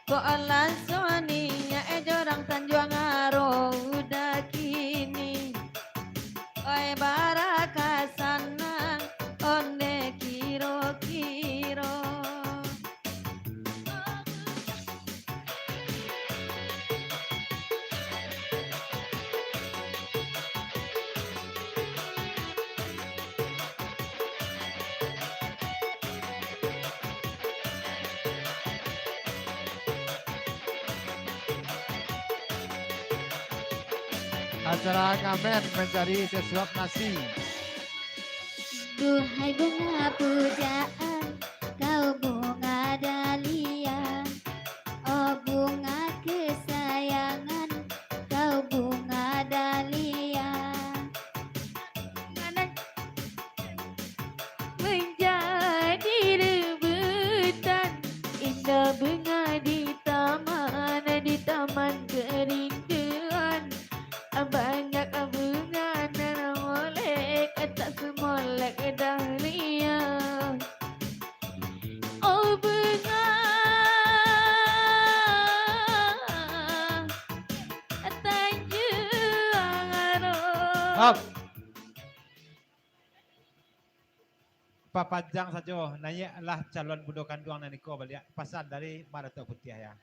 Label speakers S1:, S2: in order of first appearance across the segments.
S1: Kok langsung niya jorang Tanjuang Aro udah kini. Oi barakasana onde kiro-kiro.
S2: Acara ngamen mencari sesuap nasi.
S3: Duhai bunga pujaan, kau bunga dahlia. Oh bunga kesayangan, kau bunga dahlia.
S1: Menjadi rebutan indah bunga di taman kerinduan. Banyak bunga dan molek tak semolek dahlia. Oh bunga Tanjuang Aro.
S2: Up. Papajang saja, nanya lah calon budokan duang naniko balik pasan dari Maratok Putih ya.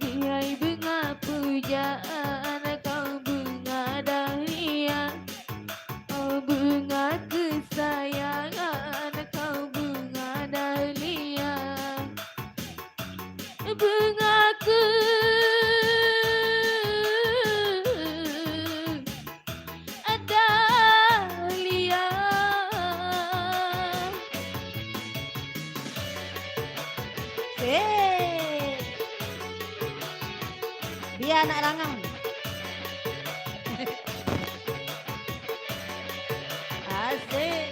S1: Dia bunga pujaan, kau bunga dahlia. Oh bunga kesayangan, kau bunga dahlia. Bungaku dahlia.
S3: Dia anak rangang.
S1: Asik.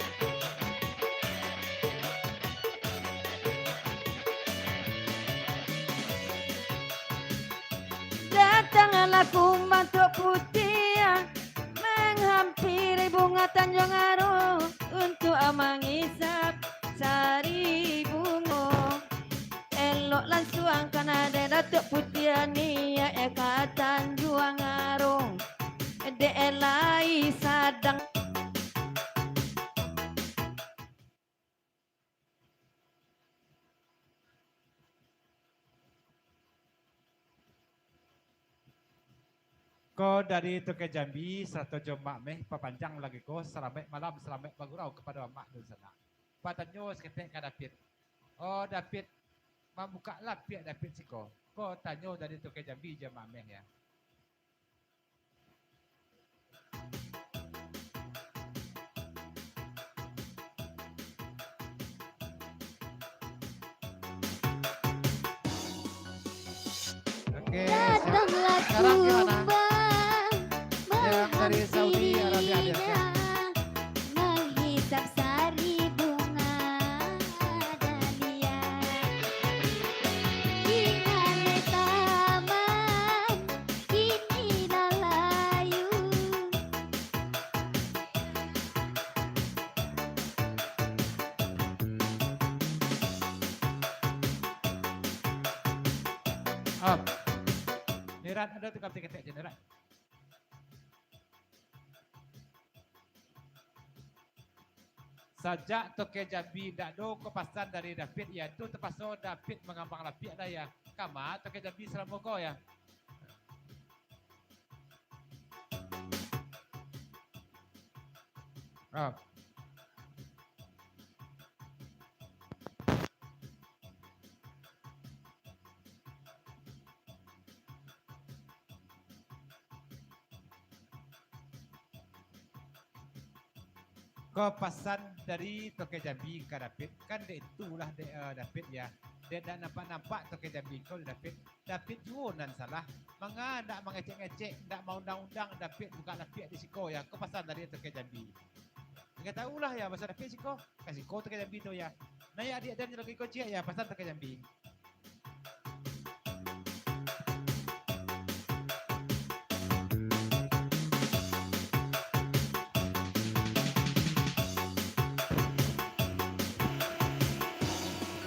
S1: Datanglah kumantuk putih menghampiri bunga Tanjung Aro untuk mengisap sari bunga. Elok langsung kan ada Datuk Putih ni ya eka Tanjuang Aro. De elai sadang.
S2: Ko dari Tuke Jambi satu jomak meh papanjang lagi ko selamat malam selamat bagurau kepada mak di sana. Patanyo seketek ka David. Oh David membuka lah pihak David siko. Ko tanyo dari Tuke Jambi jomak meh ya. Oke,
S3: Datanglah
S2: sekarang gimana?
S3: kumbang
S2: Yang dari Saudi Arabia
S3: menghampirinya, menghisap sari bunga dahlia. Dengan taman kini dah layu.
S2: Up. Niran ada tukar tiket jeneran. Sajak Toke Jambi dak do kepasan dari David iaitu terpaso David mengambang lapiak dah ya. Kama Toke Jambi selama kau ya. Oh. Kau pesan dari Toke Jambi ke David, kan dia itulah David ya. Dia dah nampak Toke Jambi kau David. David juga nan salah. Manga ndak mengecek-ngecek, ndak mau undang-undang David buka lapiak di siko ya. Kau pesan dari Toke Jambi. Enggak tahulah ya masa David siko, kasih kau Toke Jambi tu ya. Nah ya adik dan lagi kau cia ya pesan Toke Jambi.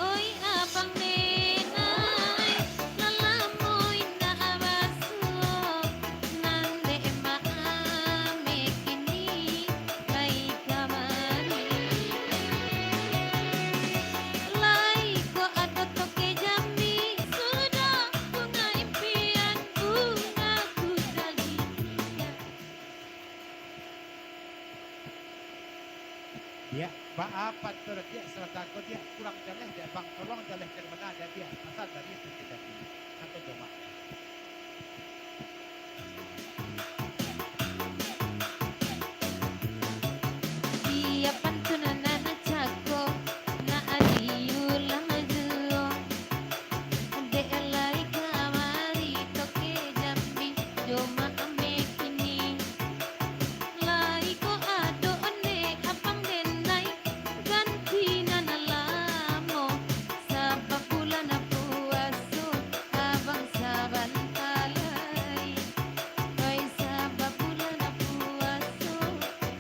S3: Oi abang nenay lalamoy na abaso nande maame kini kay kamari lay ko ato Toke Jambi sudah bunga impian bunga ku dalikan.
S2: Dia apa tu dia serta kau dia kurang jaleh dia bang tolong jaleh ke mana dia pesan dari Toke Jambi. Sampai jumpa.
S3: Dia pantunan na cako na aliyu lajo de alai kamari Toke Jambi joma ame kini lai ko ado one apang denai ganti na nalamo sa bulan na puaso abang sabantalay kay sa bulan na puaso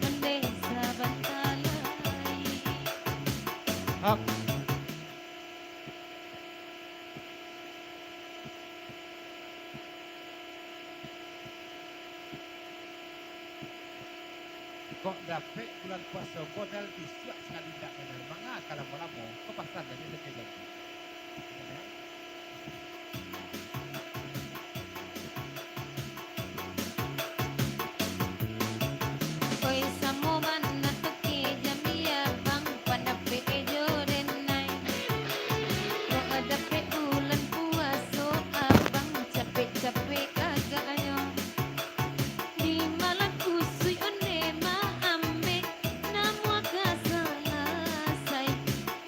S3: ande sabantalay.
S2: Hop. Kok dapat bulan puasa kau dah siap sekali tak kenal manga kalau mau kau pesan dari Toke Jambi.
S3: Koy samo man na Toke Jambi abang padape jorenay ko adape ulan puaso abang capek-capek kagayo di malang kusuy one maame na kasalasay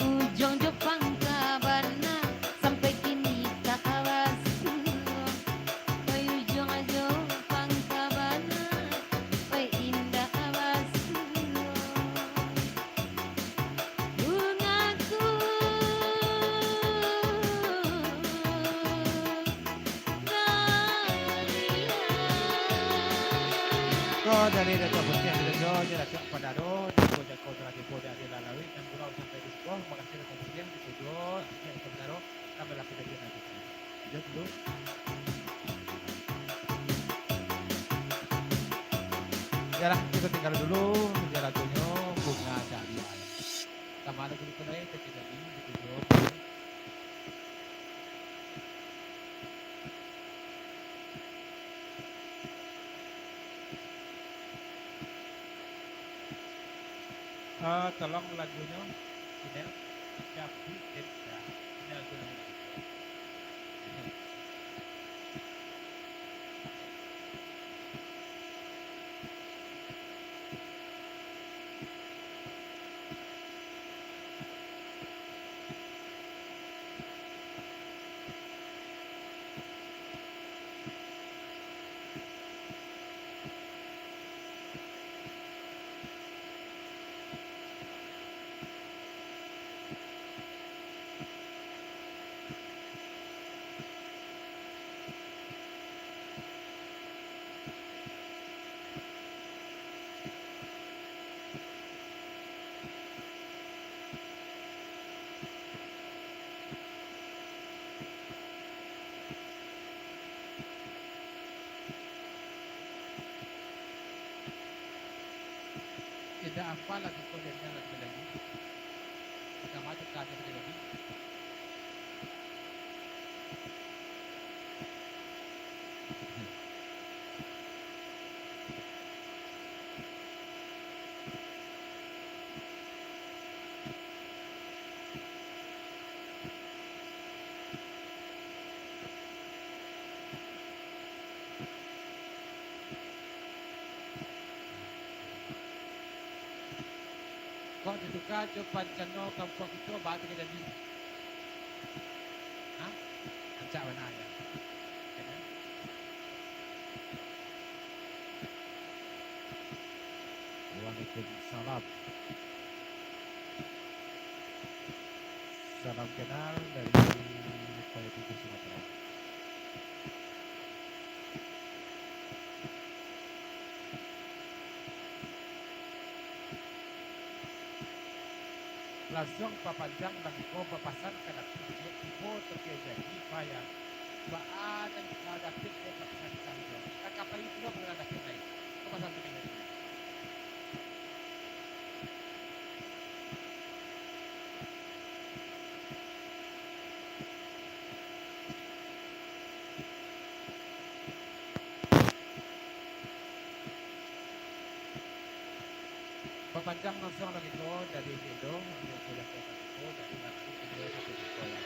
S3: ujong jo pangkabana sampai kini tak awas koy ujong ajo pangkabana koy indah awas bungaku
S2: Kau dari Dato' Putih Adi Rejo, Dato' Padaro, Dato' Jako dari Boda Adi Lalawi, dan Gurau sampai di sekolah. Terima kasih Dato' Putih di Tujo, Dato' Padaro, sampai lapis dari nanti. Lanjut dulu. Ya lah, kita tinggal dulu menjaga lagunya Bunga Dari Alam. Sama ada dulu tunai, Toke Jambi di Tujo. Tolong lagunya Inel Jambi Denda Inel Gunung. Tidak apa lagi kau dengar lagi. Kita maju ke atas lagi. Kok ditukar jo pancano kampung itu batu ke jadi. Hah? Ancak mana ya? Waalaikumsalam. Salam kenal dari Politik Sumatera. Langsung papanjang bagi ko papasan kana tibo terjadi paya baan dan menghadapi papasan kanjo. Kakak itu menghadapi lain. Papasan terjadi. Papanjang langsung lagi ko dari Indo, untuk kuliah ke Meksiko, dari nanti Indo sampai di sekolah.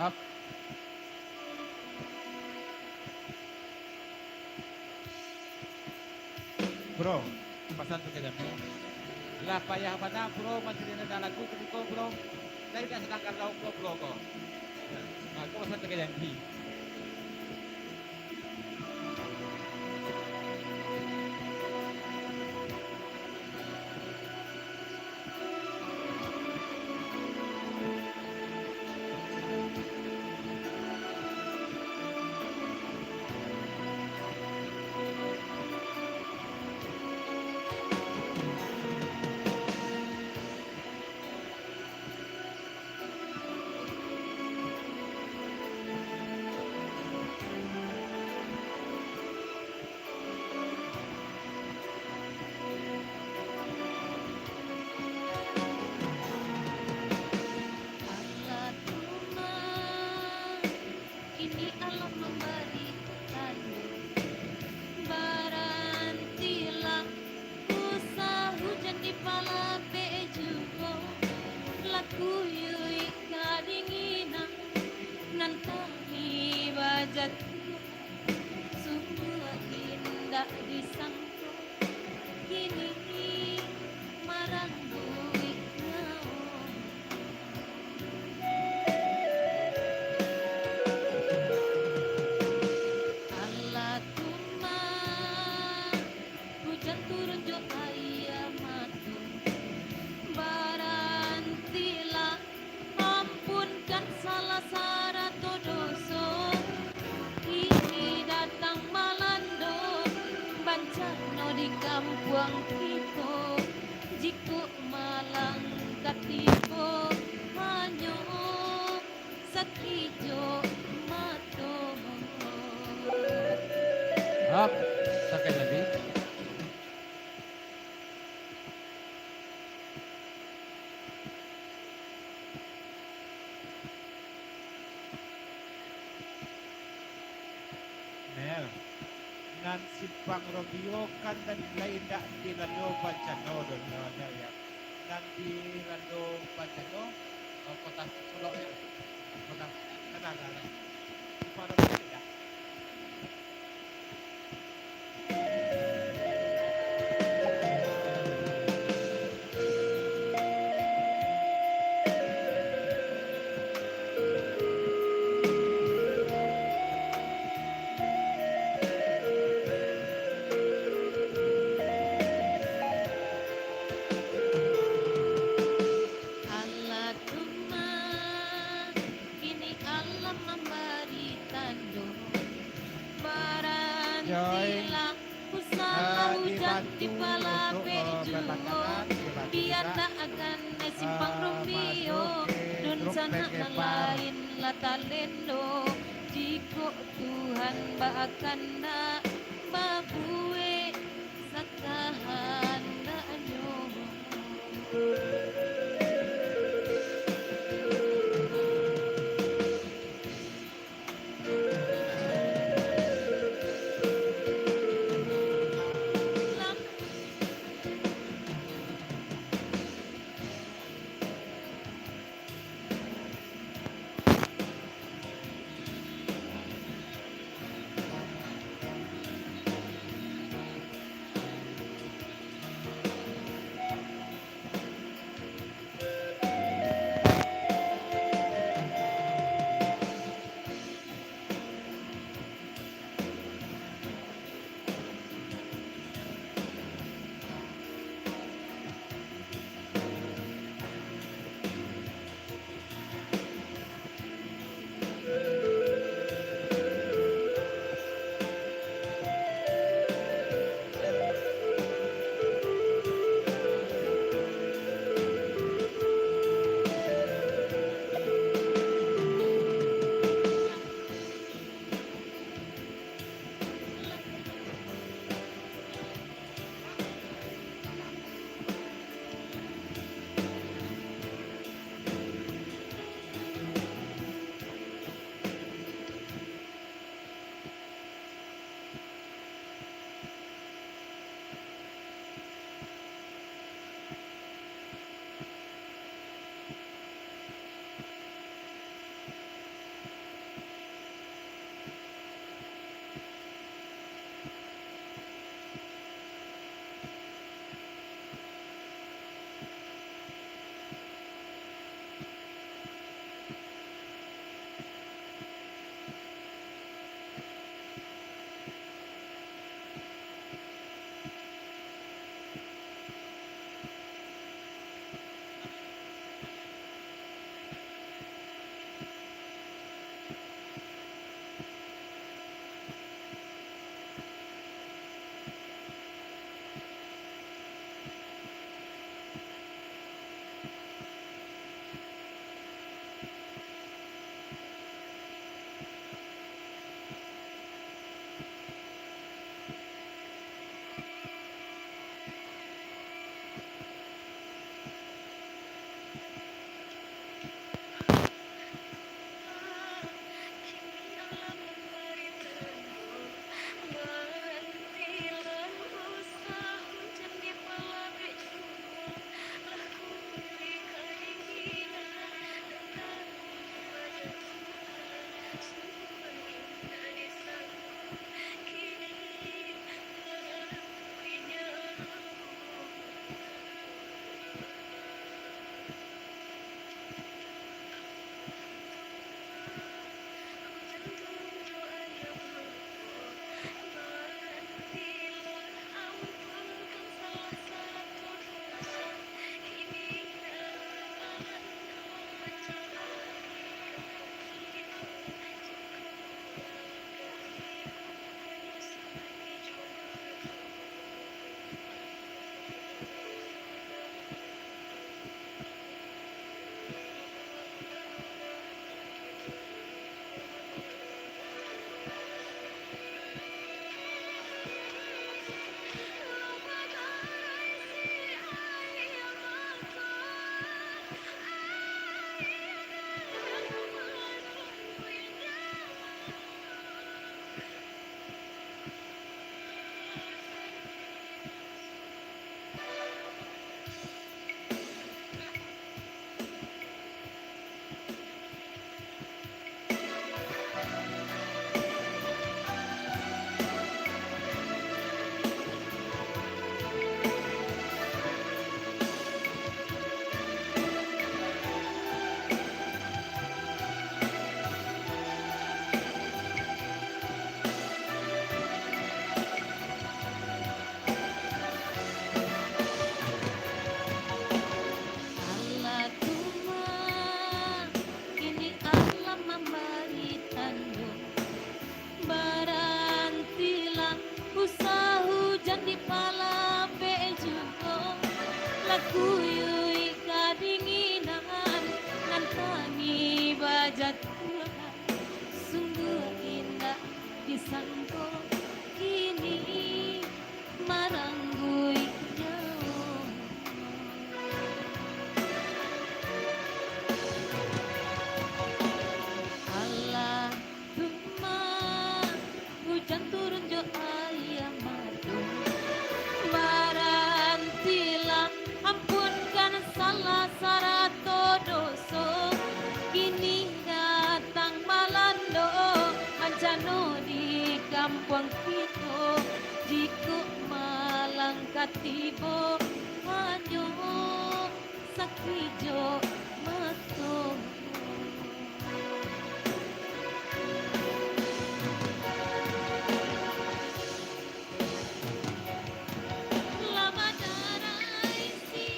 S2: Up. Bro, pasan tu kejam. Lah payah mana bro masih di negara lagu ko bro. Dari dah sedangkan lauk bro ko. Aku pasan tu kejam di.
S3: Allah Tuhan, ini alam memberikan barantilah usah hujan di pala bejugo laku yui kadinginan nantani bajat sungguh indah disangka kini marang buik naon. Allah Tuhan, hujan turun jo ayam matu barantilah ampunkan salah sarato doso ini datang malando bancano di kampung kita jiku malang katipo hanyo sakijo mato.
S2: Up. Sakit lagi. Nel. Nan simpang Romeo kan dan lain dak di Rando Pancano don Nel ya. Nan di Rando Pancano kota Solo ya. Kota ada. Di Padang ya.
S3: nantilah usaha hujan di
S2: dibantu
S3: pala
S2: untuk
S3: beju
S2: berlangganan, dibantu
S3: biar
S2: juga
S3: tak akan simpang Romeo
S2: masuk ke
S3: dun
S2: grup
S3: sana
S2: penggemar.
S3: lain lah talendo jiko Tuhan akan nak babue sakahanda nyo. Lam sangko kini maranggoy nyawa. Allah tuma hujan turun jo ayam madu marantila ampunkan salah sarato doso kini datang malando mancano di kampung kita jiku malang katibo hanyo sakijo mato. Lama darai si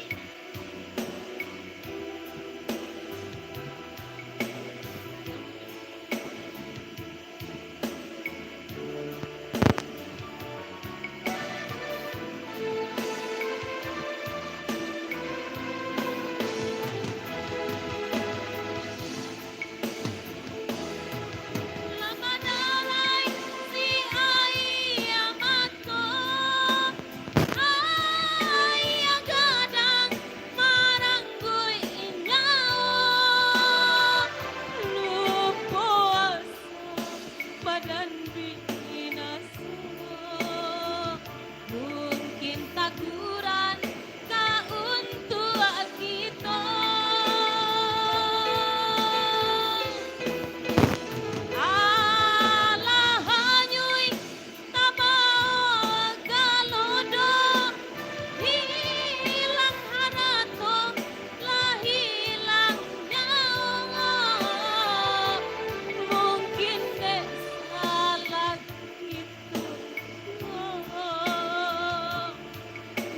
S3: lama darai si ayamato ayah gadang maranggoy inyaw lupo asa badan binasa mungkin taguran ka untuk kita alah hanyoy tabang galodo hilang harato lah hilang nyawa mungkin deh salah itu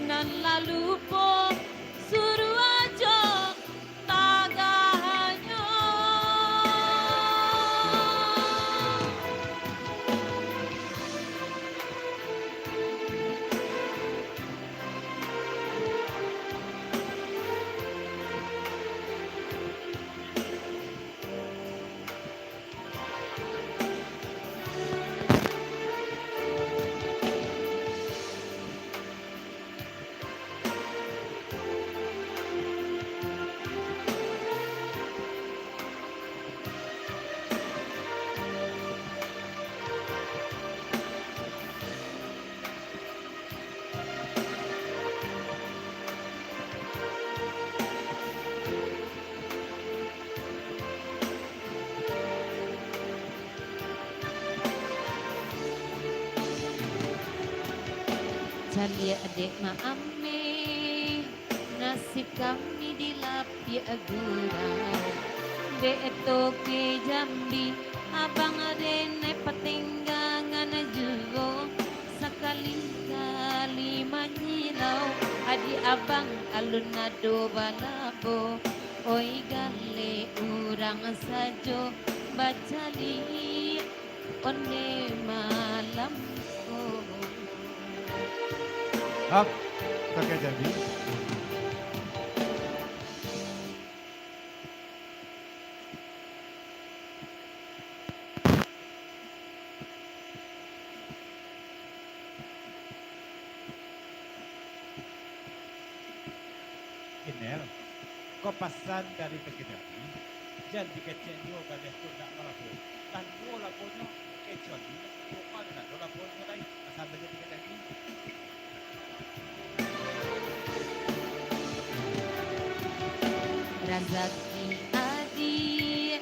S3: nan lalu po suruh aja tagahanyo. Cali adik maame nasib kami dilapi agurau beto ke Jambi abang adene patenggangan jugo sekali-kali manyilau adi abang alun nado balabo oi gale urang sajo bacali onde malam oh.
S2: Up, pakai Jambi. Iner, kau pesan dari pakai Jambi. Jadi kecil dia pada tu nak melapu. Dan dua lapunya kecil ni, dua nak dua lapunya dah asal saja pakai Jambi.
S3: Razaki adi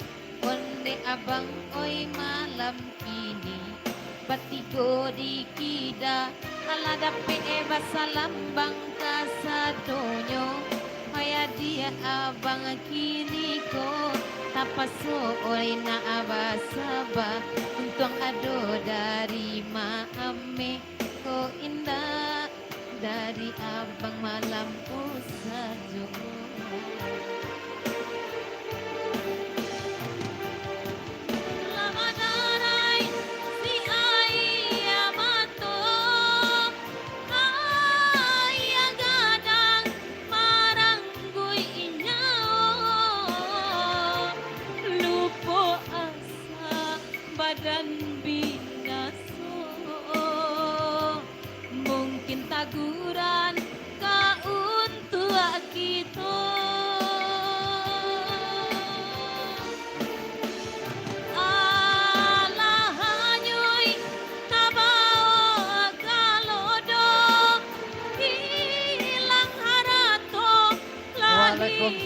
S3: onde abang oi malam kini batigo di kida ala dape basalambang kasadonyo maya dia abang kini ko tapaso oi na abasaba untung ado dari maame ko indah dari abang malam sajo. Lama darai si ayamato ayah gadang maranggoy inyaw lupo asa badan binas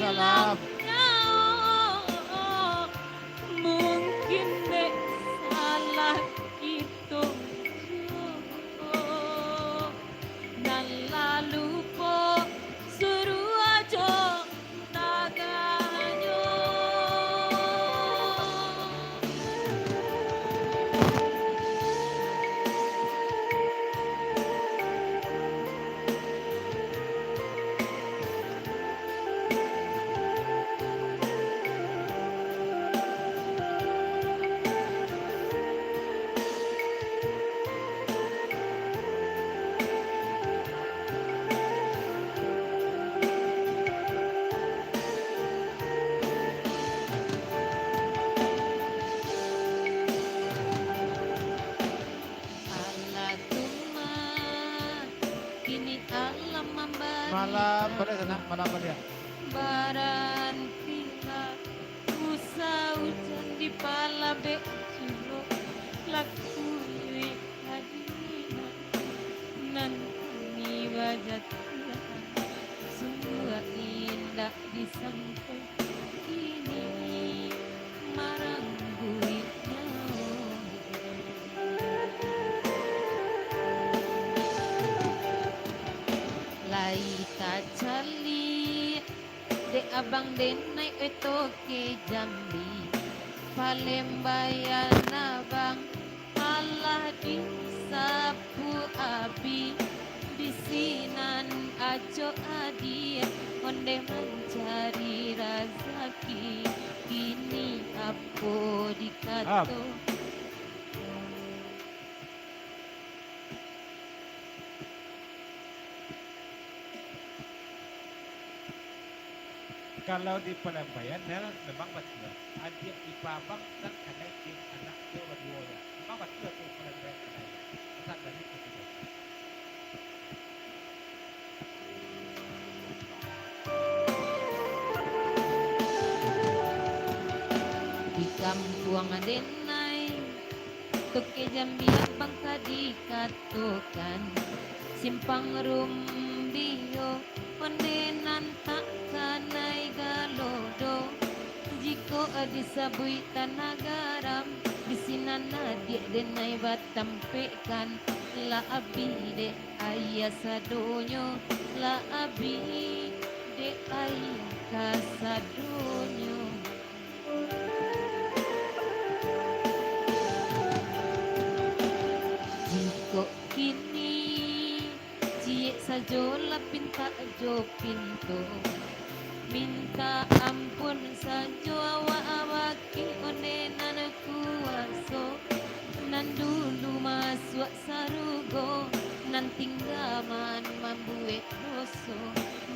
S2: salam.
S3: Mungkin dek salah itu dan lalu po suruh aja naganyo. Ala tuman kini alam memberi
S2: Malam balik sana, malam balik.
S3: baran tinggal usah hujan di palabe sulo lakui hadina nantuni wajah Tuhan semua indah disampai ini maranggui lai kacali de abang denai itu ke Jambi Palembaya nabang Allah di sapu abi bisinan ajo adi onde mencari rezeki kini apo dikato
S2: Kalau di Palembayan, memang betul. Adik ipabang dan anak anak itu berdua ya. Memang betul tuh Palembayan anak. Tak dari itu.
S3: di kampung adenai toke Jambi bangka dikatukan simpang rumbio ondenan tak kanai galodo jiko disabui tanah garam disinana dia denai batampekan la abi de ayah sadonyo la abi de ayah kasadonyo jiko kini cie sajola pinta jo pintu minta ampun sajo awaki onenan kuaso nan dulu masuk sarugo nan tinggaman mambuet doso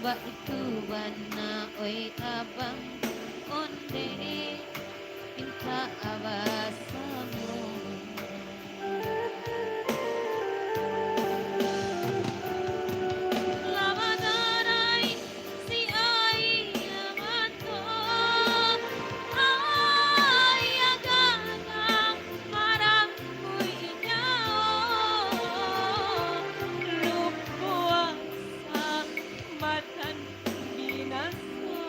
S3: mbak itu bana oi abang onde minta abasamu Lamadaray si Aya Mato ay aganang marangkoy inyao lupuan sa matan binaso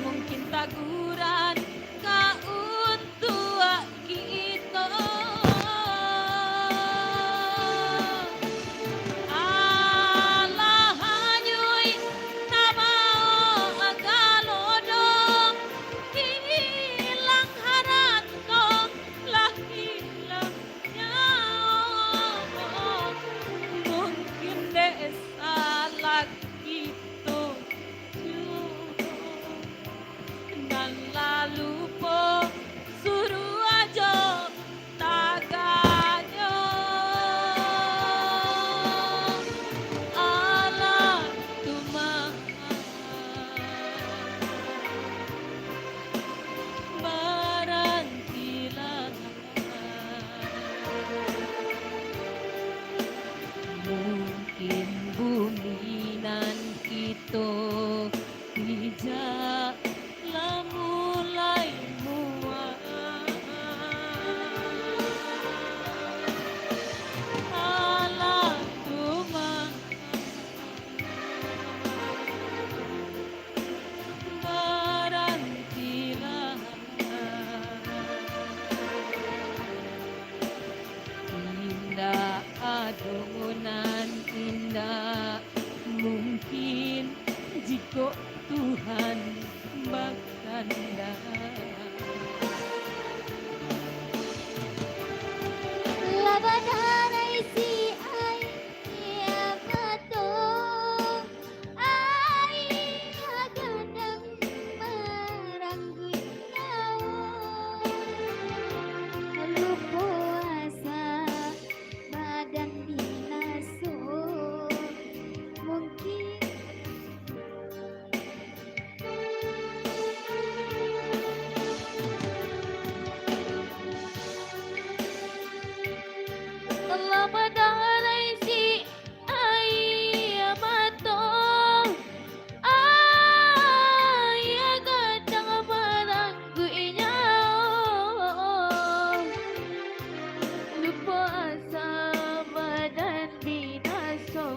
S3: mungkin taguran kauntuan adungunan indah mungkin jika Tuhan berkehendak.
S4: Labadaray si ay yabato ay agandang maranggoy lupo asa badan binaso mungkin
S3: Labadaray si Ayamato ay agad ang baranggoy niya lupa sa badan binaso.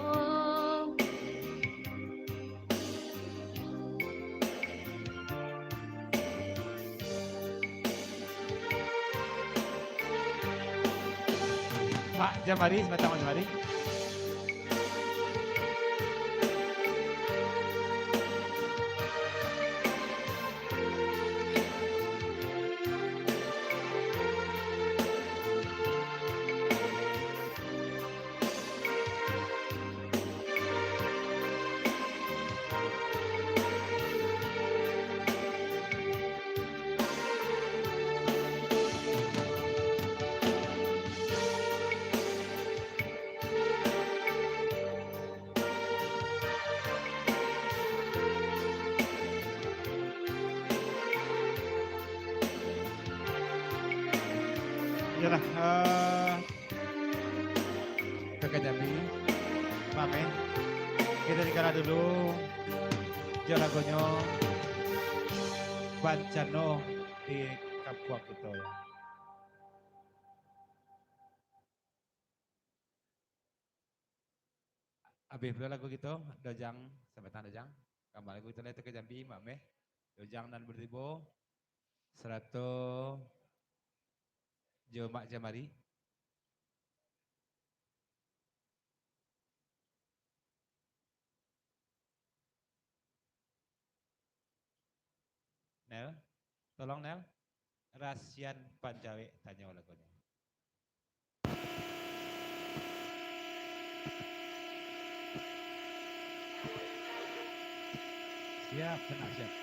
S2: Mak Jamari, sebatang Mak Jamari. Yalah, Kakak Jambi, Mame, kita dikala dulu jalagonyo Bancano di Kapuak itu ya. Habis dulu lagu gitu, Dojang, sebatang Dojang. Kembali lagu itu itu ke Jambi, Mame, Dojang dan Bertibo, 100 Jo Mak Jamari. Nel, tolong Nel. Rasian Pancawe tanya lagunya. Siap, kena siap.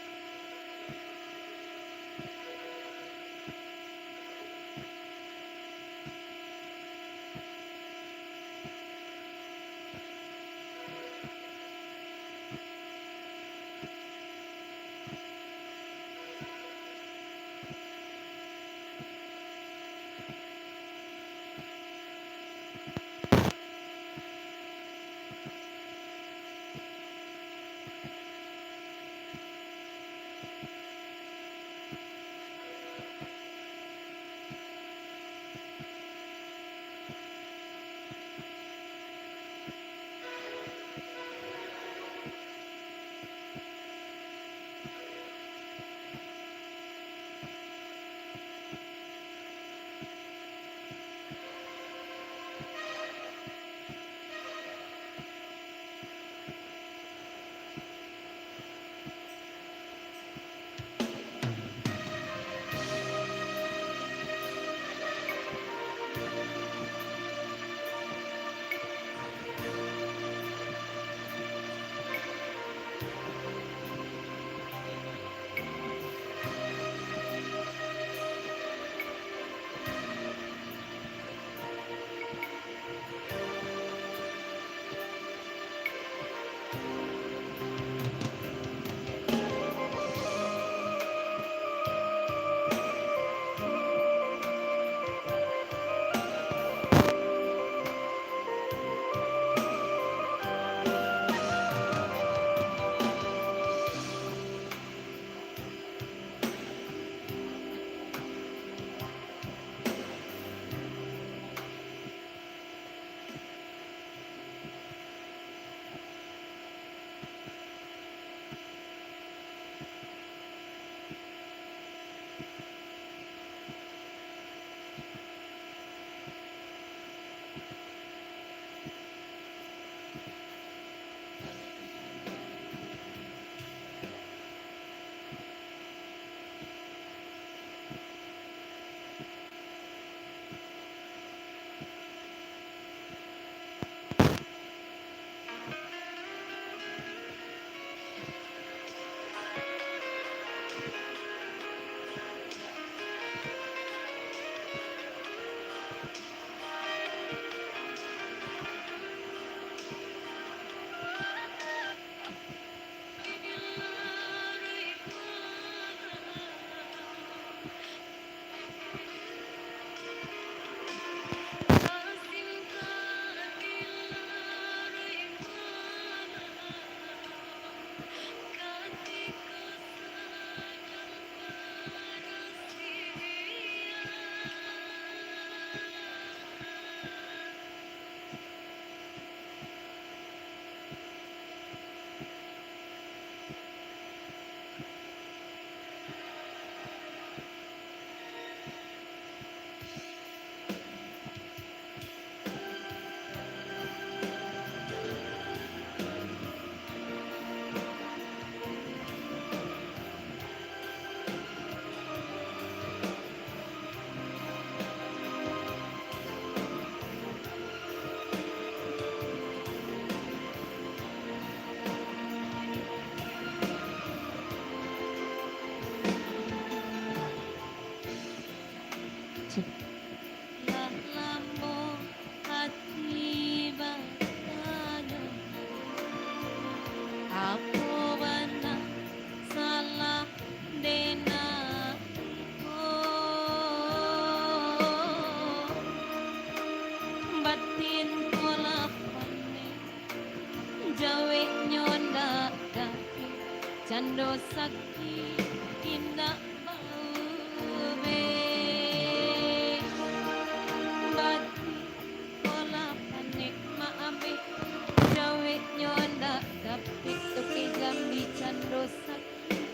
S1: cando sakit indah baube bati kola panik maabe jawe nyonda dapit toke jambi cando sakit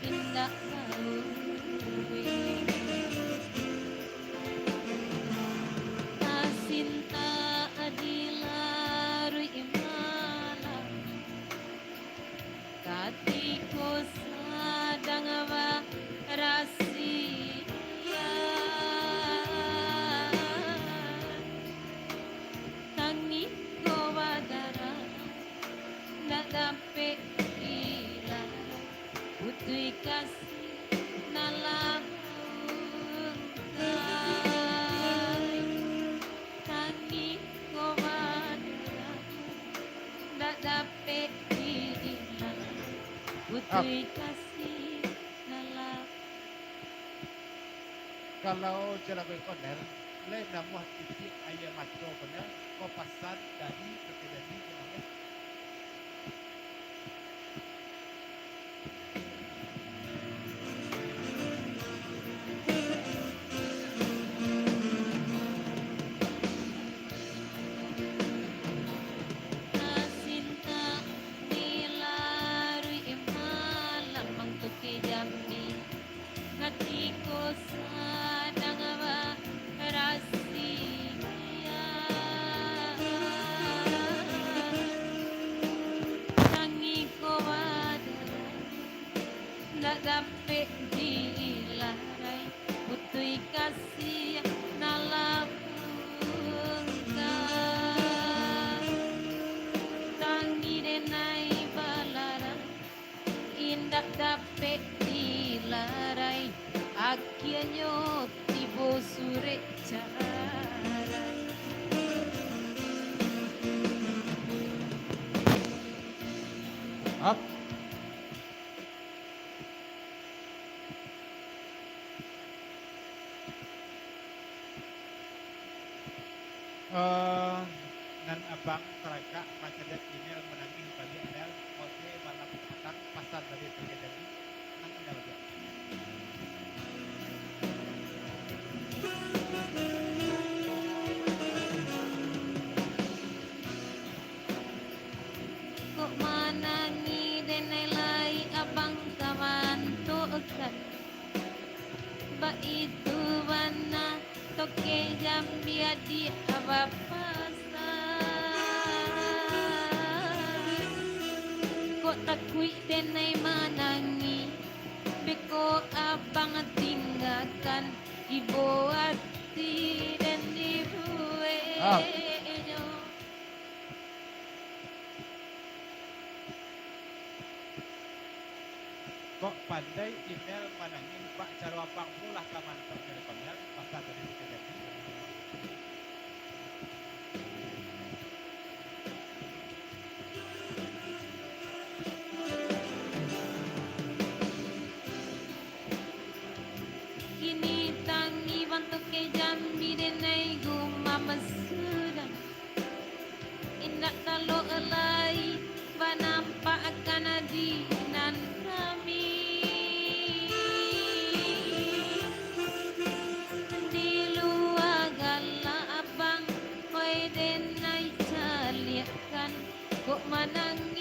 S1: indah baube asinta adilaru imala katiko sadang ba rahasia tangi ko badara na dapat ila puto'y kasih nalang tangi ko badara na dapat ila puto'y kasih nalang.
S2: Kalau jelagoy koner, lain namuh titik ayam matro koner, ko pasan dari kekedani koner.
S1: Asinta nilaru imalam ang tukijami katiko sadang ba rahasia tangi ko badara na dapat dilaray puto'y kasih nalabong ka tangi din ay balaran indak dapat dilaray akhirnya tibo sore carai
S2: Up. Nan abang teragak macam email menangis bagi Adel, oke malam petang pasar dari kekedani nang Adel aja.
S1: kok manangi din ay lay abang kamanto kat ba itu bana toke jambi adi abapasay kok takui din ay manangi beko abang tinggalkan ibu hati dan ibuwe
S2: Kok pandai email menangis Pak Carwapang pulah kamantor dari koner pasar dari kekedani.
S1: kini tangi bantu ke jambi denai gumamasudan indak talo elai banampak akan adinan kami di luar gala abang koi denai caliakan kok manangi